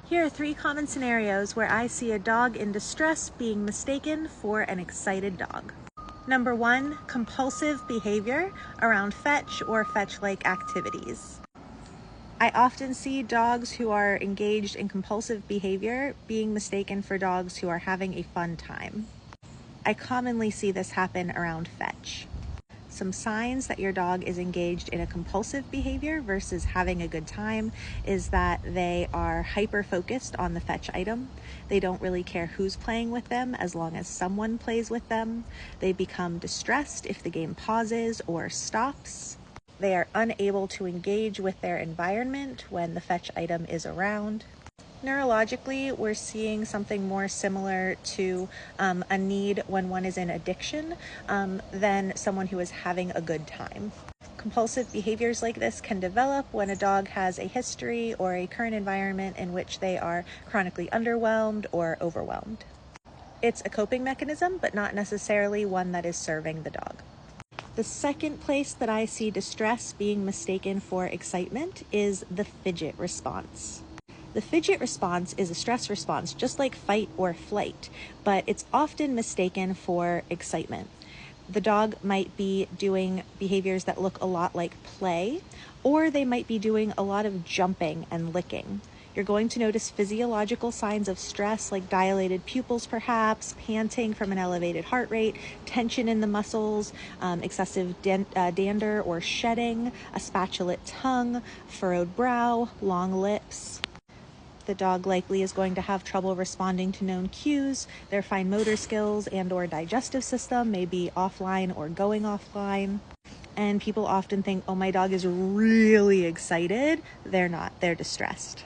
Here are 3 common scenarios where I see a dog in distress being mistaken for an excited dog. Number 1, compulsive behavior around fetch or fetch-like activities. I often see dogs who are engaged in compulsive behavior being mistaken for dogs who are having a fun time. I commonly see this happen around fetch. Some signs that your dog is engaged in a compulsive behavior versus having a good time is that they are hyper-focused on the fetch item. They don't really care who's playing with them as long as someone plays with them. They become distressed if the game pauses or stops. They are unable to engage with their environment when the fetch item is around. Neurologically, we're seeing something more similar to a need when one is in addiction than someone who is having a good time. Compulsive behaviors like this can develop when a dog has a history or a current environment in which they are chronically underwhelmed or overwhelmed. It's a coping mechanism, but not necessarily one that is serving the dog. The second place that I see distress being mistaken for excitement is the fidget response. The fidget response is a stress response, just like fight or flight, but it's often mistaken for excitement. The dog might be doing behaviors that look a lot like play, or they might be doing a lot of jumping and licking. You're going to notice physiological signs of stress like dilated pupils perhaps, panting from an elevated heart rate, tension in the muscles, excessive dander or shedding, a spatulate tongue, furrowed brow, long lips. The dog likely is going to have trouble responding to known cues. Their fine motor skills and or digestive system may be offline or going offline. And people often think, oh, my dog is really excited. They're not, they're distressed.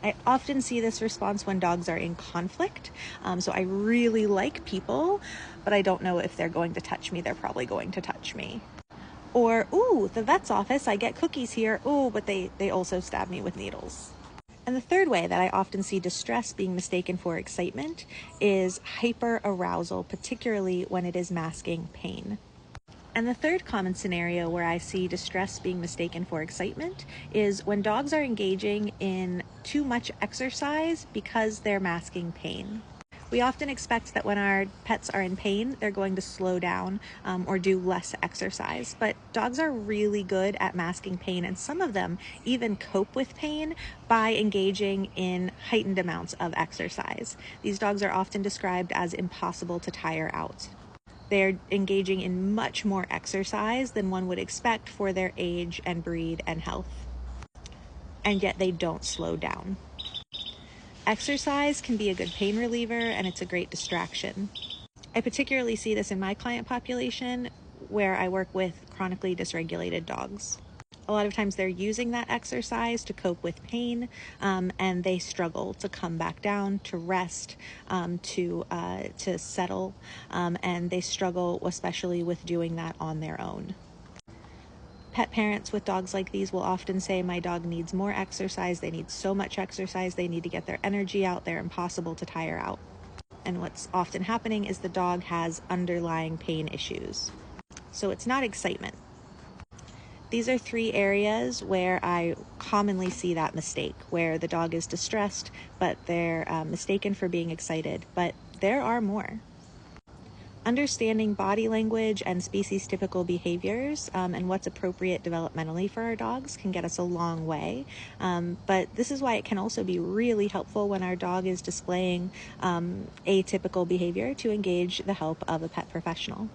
I often see this response when dogs are in conflict. So I really like people, but I don't know if they're going to touch me. They're probably going to touch me. Or, ooh, the vet's office, I get cookies here. Ooh, but they also stab me with needles. And the third way that I often see distress being mistaken for excitement is hyperarousal, particularly when it is masking pain. And the third common scenario where I see distress being mistaken for excitement is when dogs are engaging in too much exercise because they're masking pain. We often expect that when our pets are in pain, they're going to slow down or do less exercise. But dogs are really good at masking pain, and some of them even cope with pain by engaging in heightened amounts of exercise. These dogs are often described as impossible to tire out. They're engaging in much more exercise than one would expect for their age and breed and health. And yet they don't slow down. Exercise can be a good pain reliever, and it's a great distraction. I particularly see this in my client population where I work with chronically dysregulated dogs. A lot of times they're using that exercise to cope with pain, and they struggle to come back down, to rest, to settle, and they struggle especially with doing that on their own. Pet parents with dogs like these will often say, my dog needs more exercise, they need so much exercise, they need to get their energy out, they're impossible to tire out. And what's often happening is the dog has underlying pain issues. So it's not excitement. These are 3 areas where I commonly see that mistake, where the dog is distressed, but they're mistaken for being excited. But there are more. Understanding body language and species-typical behaviors and what's appropriate developmentally for our dogs can get us a long way. But this is why it can also be really helpful when our dog is displaying atypical behavior to engage the help of a pet professional.